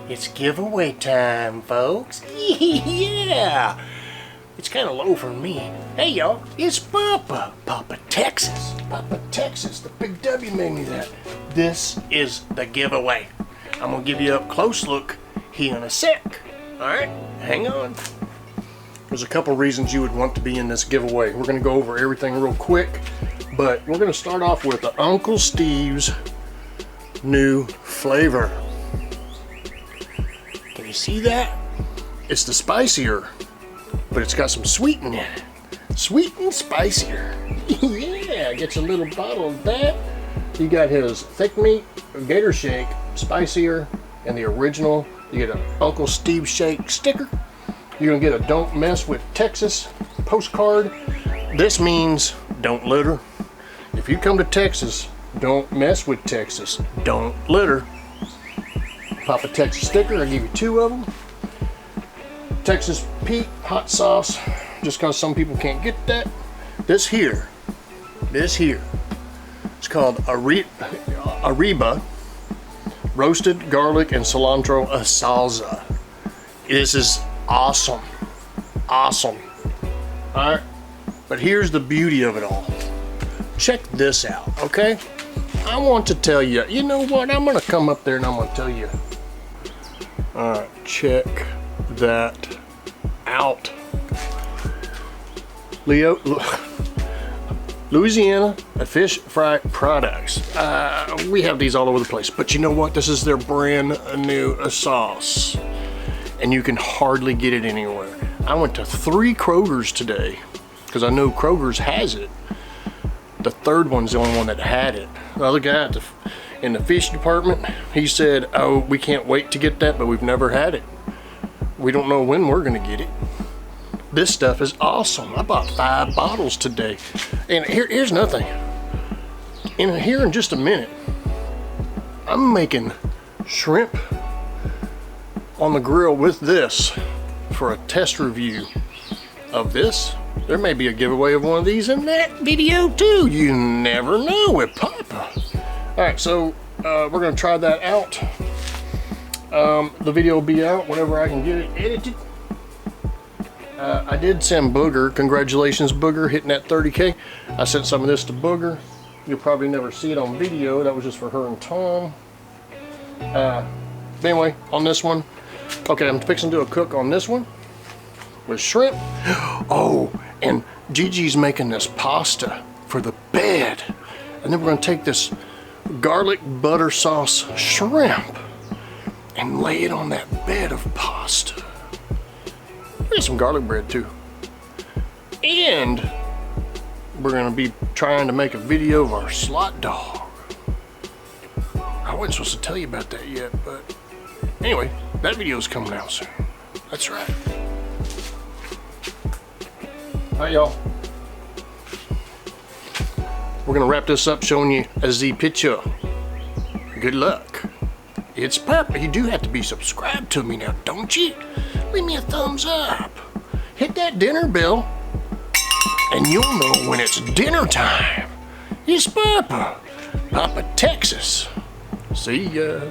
It's giveaway time, folks. Yeah! It's kind of low for me. Hey, y'all, it's Papa. Papa Texas. Papa Texas. The Big W made me that. This is the giveaway. I'm going to give you a close look here in a sec. Alright, hang on. There's a couple reasons you would want to be in this giveaway. We're going to go over everything real quick, but we're going to start off with the Uncle Steve's new flavor. Can you see that? It's the spicier, but it's got some sweet in it. Sweet and spicier. Yeah, get you a little bottle of that. You got his thick meat gator shake, spicier, and the original. You get an Uncle Steve shake sticker. You're gonna get a Don't Mess with Texas postcard. This means don't litter. If you come to Texas, don't mess with Texas. Don't litter. Papa Texas sticker, I'll give you 2 of them. Texas Pete hot sauce, just cause some people can't get that. This here, it's called Arriba roasted garlic and cilantro salsa. This is awesome. All right, but here's the beauty of it all. Check this out, okay? I want to tell you, you know what? I'm gonna come up there and I'm gonna tell you. All right, check that out. Louisiana fish fry products. We have these all over the place, but you know what? This is their brand new sauce, and you can hardly get it anywhere. I went to 3 Kroger's today because I know Kroger's has it. The third one's the only one that had it. The other guy in the fish department, he said, "Oh, we can't wait to get that, but we've never had it. We don't know when we're gonna get it." This stuff is awesome. I bought 5 bottles today. And here's another thing. Here in just a minute, I'm making shrimp on the grill with this for a test review of this. There may be a giveaway of one of these in that video too. You never know with Papa. All right, so we're gonna try that out. The video will be out whenever I can get it edited. I did send Booger. Congratulations, Booger, hitting that 30K. I sent some of this to Booger. You'll probably never see it on video. That was just for her and Tom. But anyway, on this one, okay, I'm fixing to do a cook on this one with shrimp. Oh, and Gigi's making this pasta for the bed. And then we're gonna take this garlic butter sauce shrimp and lay it on that bed of pasta. There's some garlic bread too. And we're gonna be trying to make a video of our slot dog. I wasn't supposed to tell you about that yet, but anyway, that video's coming out soon. That's right. All right, y'all. We're gonna wrap this up showing you the picture. Good luck. It's Papa. You do have to be subscribed to me now, don't you? Leave me a thumbs up. Hit that dinner bell, and you'll know when it's dinner time. It's Papa. Papa Texas. See ya.